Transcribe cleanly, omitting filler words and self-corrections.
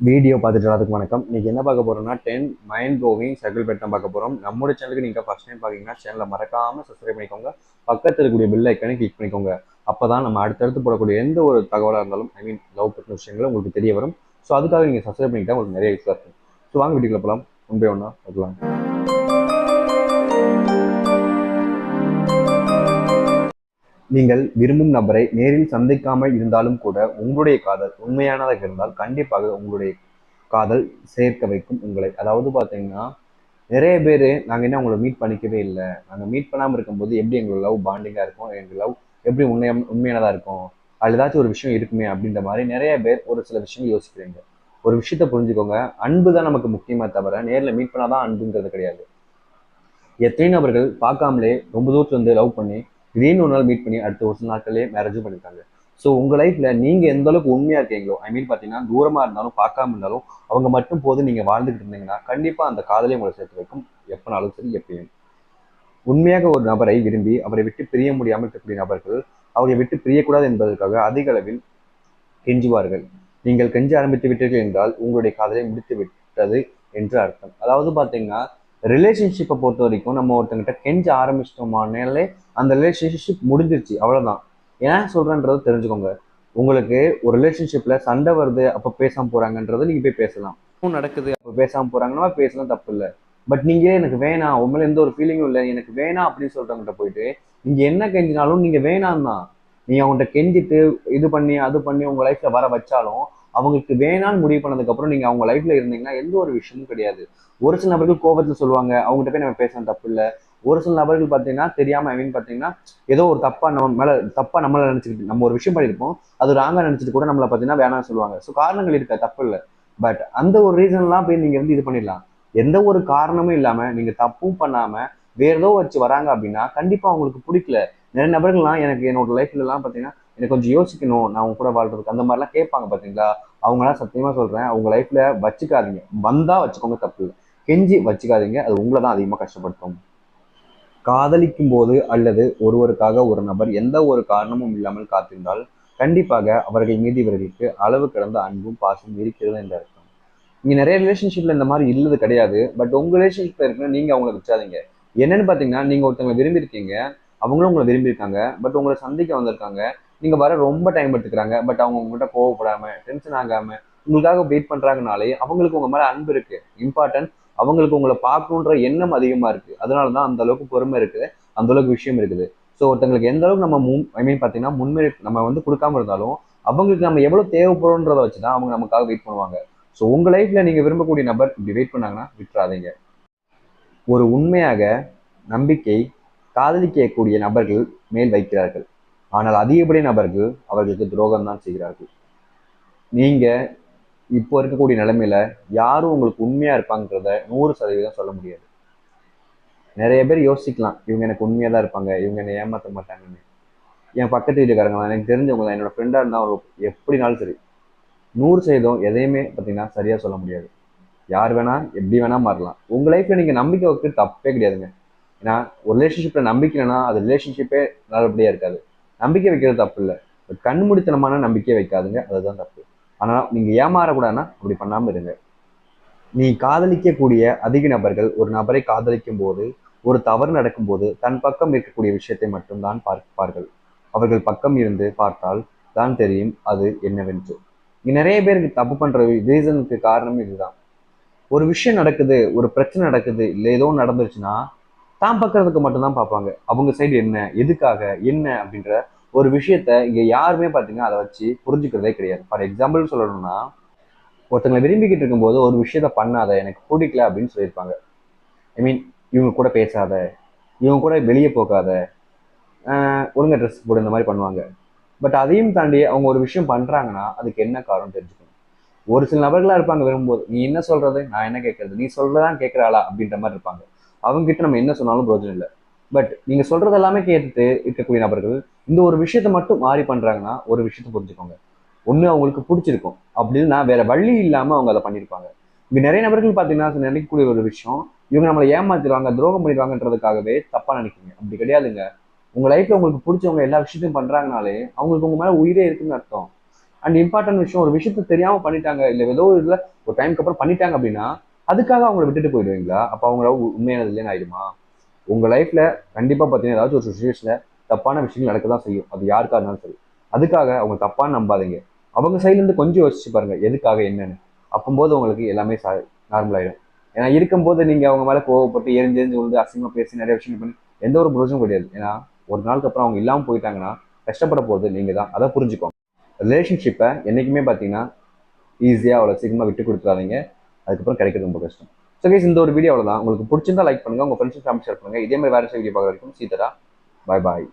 Video பார்த்துட்டு வரதுக்கு வணக்கம். இன்னைக்கு என்ன பார்க்க போறோம்னா 10 மைண்ட் ப்ளோவிங் சர்க்கிள் பேட்டர்ன் பார்க்க போறோம். நம்மளோட சேனலுக்கு நீங்க ஃபர்ஸ்ட் டைம் பாத்தீங்கன்னா சேனலை மறக்காம சப்ஸ்கிரைப் பண்ணிக்கோங்க. பக்கத்துல இருக்கக்கூடிய பெல் ஐக்கானை கிளிக் பண்ணிக்கோங்க. அப்பதான் நம்ம அடுத்தடுத்து போடக்கூடிய எந்த ஒரு தகவலாக இருந்தாலும் லவ் பற்றின விஷயங்கள் உங்களுக்கு தெரிய வரும். ஸோ அதுக்காக நீங்க சப்ஸ்கிரைப் பண்ணிக்கிட்டா உங்களுக்கு நிறைய யூஸாக இருக்கும். ஸோ வாங்க வீடியோக்குள்ள போகலாம். ஒன் பை ஒன்னா பார்க்கலாம். நீங்கள் விரும்பும் நபரை நேரில் சந்திக்காமல் இருந்தாலும் கூட உங்களுடைய காதல் உண்மையானதாக இருந்தால் கண்டிப்பாக உங்களுடைய காதல் சேர்க்க வைக்கும் உங்களை. அதாவது பார்த்தீங்கன்னா நிறைய பேர் நாங்கள் என்ன உங்களை மீட் பண்ணிக்கவே இல்லை, நாங்கள் மீட் பண்ணாமல் இருக்கும்போது எப்படி எங்களோட லவ் பாண்டிங்காக இருக்கும், எங்கள் லவ் எப்படி உண்மையானதாக இருக்கும், அதில் ஏதாச்சும் ஒரு விஷயம் இருக்குமே அப்படின்ற மாதிரி நிறைய பேர் ஒரு சில விஷயங்கள் யோசிக்கிறீங்க. ஒரு விஷயத்த புரிஞ்சுக்கோங்க, அன்பு தான் நமக்கு முக்கியமாக தவிர நேரில் மீட் பண்ணாதான் அன்புங்கிறது கிடையாது. எத்தனை நபர்கள் பார்க்காமலே ரொம்ப தூரத்துல இருந்து லவ் பண்ணி திடீர்னு ஒரு நாள் மீட் பண்ணி அடுத்த ஒரு சில நாட்களே மேரேஜும் பண்ணிருக்காங்க. ஸோ உங்க லைஃப்ல நீங்க எந்த அளவுக்கு உண்மையா இருக்கீங்களோ, பாத்தீங்கன்னா தூரமா இருந்தாலும் பார்க்காம இருந்தாலும் அவங்க மட்டும் போது நீங்க வாழ்ந்துகிட்டு இருந்தீங்கன்னா கண்டிப்பா அந்த காதலே உங்களை சேர்த்து வைக்கும். எப்பனாலும் சரி எப்பயும். உண்மையாக ஒரு நபரை விரும்பி அவரை விட்டு பிரிய முடியாமல் இருக்கக்கூடிய நபர்கள் அவரை விட்டு பிரியக்கூடாது என்பதற்காக அதிக அளவில் கெஞ்சுவார்கள். நீங்கள் கெஞ்ச ஆரம்பித்து விட்டீர்கள் என்றால் உங்களுடைய காதலை முடித்து விட்டது என்று அர்த்தம். அதாவது பாத்தீங்கன்னா ரிலேஷன்ஷிப்பை பொறுத்த வரைக்கும் நம்ம ஒருத்தங்கிட்ட கெஞ்ச ஆரம்பிச்சிட்டோமானாலே அந்த ரிலேஷன்ஷிப் முடிஞ்சிருச்சு, அவ்வளவுதான். ஏன் சொல்றேன்றதை தெரிஞ்சுக்கோங்க. உங்களுக்கு ஒரு ரிலேஷன்ஷிப்ல சண்டை வருது அப்ப பேசாம போறாங்கன்றதை நீங்க போய் பேசலாம். நடக்குது அப்ப பேசாம போறாங்கன்னா பேசலாம், தப்பு இல்லை. பட் நீங்க எனக்கு வேணாம், உண்மையில எந்த ஒரு ஃபீலிங்கும் இல்லை, எனக்கு வேணாம் அப்படின்னு சொல்றவங்கிட்ட போயிட்டு நீங்க என்ன கெஞ்சினாலும் நீங்க வேணாம் தான். நீங்க அவங்கள்ட்ட கெஞ்சிட்டு இது பண்ணி அது பண்ணி உங்க லைஃப்ல வர வச்சாலும் அவங்களுக்கு வேணான்னு முடிவு பண்ணதுக்கு அப்புறம் நீங்க அவங்க லைஃப்ல இருந்தீங்கன்னா எந்த ஒரு விஷயமும் கிடையாது. ஒரு சில நபர்கள் கோபத்துல சொல்லுவாங்க, அவங்ககிட்ட போய் நம்ம பேசணும், தப்பு இல்லை. ஒரு சில நபர்கள் பாத்தீங்கன்னா தெரியாம பாத்தீங்கன்னா ஏதோ ஒரு தப்பா நம்மள நினைச்சுக்கிட்டு நம்ம ஒரு விஷயம் பண்ணியிருப்போம், அது ராங்கா நினைச்சிட்டு கூட நம்மளை பாத்தீங்கன்னா வேணாம்னு சொல்லுவாங்க. ஸோ காரணங்கள் இருக்க, தப்பு இல்லை. பட் அந்த ஒரு ரீசன்லாம் போய் நீங்க இது பண்ணிடலாம். எந்த ஒரு காரணமும் இல்லாம நீங்க தப்பும் பண்ணாம வேற ஏதோ வச்சு வராங்க அப்படின்னா கண்டிப்பா அவங்களுக்கு பிடிக்கல. நிறைய நபர்கள்லாம் எனக்கு என்னோட லைஃப்ல எல்லாம் பாத்தீங்கன்னா எனக்கு கொஞ்சம் யோசிக்கணும் நான் அவங்க கூட வாழ்றதுக்கு, அந்த மாதிரிலாம் கேட்பாங்க பாத்தீங்களா. அவங்களாம் சத்தியமா சொல்றேன், அவங்க லைஃப்ல வச்சுக்காதீங்க. வந்தா வச்சுக்கோங்க, தப்பு இல்லை. கெஞ்சி வச்சுக்காதீங்க, அது உங்களை தான் அதிகமா கஷ்டப்படுத்தும். காதலிக்கும் போது அல்லது ஒருவருக்காக ஒரு நபர் எந்த ஒரு காரணமும் இல்லாமல் காத்திருந்தால் கண்டிப்பாக அவர்கள் மீது இவர்களுக்கு அளவு கடந்த அன்பும் பாசமும் இருக்கிறது என்று அர்த்தம். நீங்க நிறைய ரிலேஷன்ஷிப்ல இந்த மாதிரி இல்லது கிடையாது. பட் உங்க ரிலேஷன்ஷிப்ல இருக்குன்னா நீங்க அவங்களை விட்டுறாதீங்க. என்னன்னு பாத்தீங்கன்னா நீங்க ஒருத்தவங்களை விரும்பி இருக்கீங்க, அவங்களும் உங்களை விரும்பி இருக்காங்க. பட் உங்களை சந்திக்க வந்திருக்காங்க, நீங்க வர ரொம்ப டைம் எடுத்துக்கிறாங்க. பட் அவங்க உங்ககிட்ட கோவப்படாம டென்ஷன் ஆகாம உங்களுக்காக வெயிட் பண்றாங்கனாலே அவங்களுக்கு உங்க மேல அன்பு இருக்கு, இம்பார்ட்டன்ட். அவங்களுக்கு உங்களை பார்க்கணுன்ற எண்ணம் அதிகமா இருக்கு, அதனாலதான் அந்த அளவுக்கு பொறுமை இருக்கு, அந்த அளவுக்கு விஷயம் இருக்குது. ஸோ ஒருத்தங்களுக்கு எந்த அளவுக்கு நம்ம பாத்தீங்கன்னா முன்னுரிமை நம்ம கொடுக்காம இருந்தாலும் அவங்களுக்கு நம்ம எவ்வளவு தேவைப்படும்ன்றதை வச்சுதான் அவங்க நமக்காக வெயிட் பண்ணுவாங்க. ஸோ உங்க லைஃப்ல நீங்க விரும்பக்கூடிய நபர் இப்படி வெயிட் பண்ணாங்கன்னா விட்டுறாதீங்க. ஒரு உண்மையாக நம்பிக்கை காதலிக்கக்கூடிய நபர்கள் மேல் வைக்கிறார்கள், ஆனால் அதிகப்படிய நபர்கள் அவர்களுக்கு துரோகம் தான் செய்கிறார்கள். நீங்க இப்போ இருக்கக்கூடிய நிலைமையில யாரும் உங்களுக்கு உண்மையா இருப்பாங்கன்றத 100% சொல்ல முடியாது. நிறைய பேர் யோசிக்கலாம், இவங்க எனக்கு உண்மையா தான் இருப்பாங்க, இவங்க என்னை ஏமாற்ற மாட்டாங்கன்னு. என் பக்கத்து வீட்டுக்காரங்க தான், எனக்கு தெரிஞ்சவங்க தான், என்னோட ஃப்ரெண்டா இருந்தா ஒரு எப்படினாலும் சரி 100% எதையுமே பார்த்தீங்கன்னா சரியா சொல்ல முடியாது. யார் வேணா எப்படி வேணா மாறலாம். உங்க லைஃப்ல நீங்க நம்பிக்கை வைக்க தப்பே கிடையாதுங்க. ஏன்னா ஒரு ரிலேஷன்ஷிப்ல நம்பிக்கைனா அது ரிலேஷன்ஷிப்பே நல்லபடியா இருக்காது. நம்பிக்கை வைக்கிறது தப்பு இல்லை, பட் கண்மூடித்தனமான நம்பிக்கை வைக்காதுங்க, அதுதான் தப்பு. ஆனா நீங்க ஏமாறக்கூடாதுன்னா அப்படி பண்ணாம இருங்க. நீ காதலிக்கக்கூடிய அதிக நபர்கள் ஒரு நபரை காதலிக்கும் போது ஒரு தவறு நடக்கும் போது தன் பக்கம் இருக்கக்கூடிய விஷயத்தை மட்டும்தான் பார்ப்பார்கள். அவர்கள் பக்கம் இருந்து பார்த்தால் தான் தெரியும் அது என்னவென்று. இங்க நிறைய பேருக்கு தப்பு பண்ற ரீசனுக்கு காரணம் இதுதான். ஒரு விஷயம் நடக்குது, ஒரு பிரச்சனை நடக்குது, இல்ல ஏதோ நடந்துருச்சுன்னா தான் பக்கத்துக்கு மட்டும்தான் பார்ப்பாங்க. அவங்க சைடு என்ன, எதுக்காக, என்ன அப்படின்ற ஒரு விஷயத்த இங்க யாருமே பாத்தீங்கன்னா அதை வச்சு புரிஞ்சுக்கிறதே கிடையாது. ஃபார் எக்ஸாம்பிள் சொல்லணும்னா, ஒருத்தங்களை விரும்பிக்கிட்டு இருக்கும்போது ஒரு விஷயத்த பண்ணாத, எனக்கு பிடிக்கல அப்படின்னு சொல்லியிருப்பாங்க. இவங்க கூட பேசாத, இவங்க கூட வெளியே போகாத, ஒழுங்கா ட்ரெஸ் போடு, இந்த மாதிரி பண்ணுவாங்க. பட் அதையும் தாண்டி அவங்க ஒரு விஷயம் பண்றாங்கன்னா அதுக்கு என்ன காரணம் தெரிஞ்சுக்கணும். ஒரு சில நபர்களா இருப்பாங்க, வரும்போது நீ என்ன சொல்றது, நான் என்ன கேட்கறது, நீ சொல்றதான் கேட்கிறாளா அப்படின்ற மாதிரி இருப்பாங்க. அவங்க கிட்ட நம்ம என்ன சொன்னாலும் பிரோஜனம் இல்லை. பட் நீங்க சொல்றது எல்லாமே கேட்டுட்டு இருக்கக்கூடிய நபர்கள் இந்த ஒரு விஷயத்த மட்டும் மாறி பண்றாங்கன்னா ஒரு விஷயத்த புரிஞ்சுக்கோங்க, ஒண்ணு அவங்களுக்கு பிடிச்சிருக்கும், அப்படின்னு வேற வழி இல்லாம அவங்க அதை பண்ணியிருப்பாங்க. இங்க நிறைய நபர்கள் பாத்தீங்கன்னா நினைக்கக்கூடிய ஒரு விஷயம், இவங்க நம்மளை ஏமாத்திடுவாங்க, துரோகம் பண்ணிடுவாங்கன்றதுக்காகவே தப்பா நினைக்கிறீங்க. அப்படி கிடையாதுங்க. உங்க லைஃப்ல உங்களுக்கு பிடிச்சவங்க எல்லா விஷயத்தையும் பண்றாங்கனாலே அவங்களுக்கு உங்க மேல உயிரே இருக்குன்னு அர்த்தம். அண்ட் இம்பார்ட்டன்ட் விஷயம், ஒரு விஷயத்த தெரியாம பண்ணிட்டாங்க, இல்லை ஏதோ இதுல ஒரு டைமுக்கு அப்புறம் பண்ணிட்டாங்க அப்படின்னா அதுக்காக அவங்கள விட்டுட்டு போயிடுவீங்களா? அப்போ அவங்கள உண்மையானது இல்லைன்னு ஆயிடுமா? உங்க லைஃப்ல கண்டிப்பா பார்த்தீங்கன்னா ஏதாச்சும் ஒரு சுச்சுவேஷன்ல தப்பான விஷயங்கள் நடக்க தான் செய்யும். அது யாருக்கா இருந்தாலும் சரி. அதுக்காக அவங்க தப்பான்னு நம்பாதீங்க. அவங்க சைட்ல இருந்து கொஞ்சம் யோசிச்சு பாருங்க எதுக்காக என்னன்னு. அப்பம்போது உங்களுக்கு எல்லாமே நார்மல் ஆயிடும். ஏன்னா இருக்கும்போது நீங்க அவங்க மேல கோவப்பட்டு எரிஞ்சு எரிஞ்சு விழுந்து அசிங்கமா பேசி நிறைய விஷயங்கள் பண்ணி எந்த ஒரு பிரயோஜனமும் கிடையாது. ஏன்னா ஒரு நாளுக்கு அப்புறம் அவங்க இல்லாமல் போயிட்டாங்கன்னா கஷ்டப்பட போகிறது நீங்க தான். அதை புரிஞ்சுக்கோங்க. ரிலேஷன்ஷிப்பை என்னைக்குமே பார்த்தீங்கன்னா ஈஸியாக அவ்வளோ சீக்கிரமாக விட்டு கொடுத்துறாதீங்க. அதுக்கப்புறம் கிடைக்கிறது ரொம்ப கஷ்டம். ஸோ கைஸ், இந்த ஒரு வீடியோ அவ்வளோதான். உங்களுக்கு பிடிச்சிருந்தா லைக் பண்ணுங்க, உங்க ஃப்ரெண்ட்ஸ் ஃபேமிலி ஷேர் பண்ணுங்க. இதே மாதிரி வேற வீடியோ பார்க்குற வரைக்கும் சீதரா. பாய் பாய்.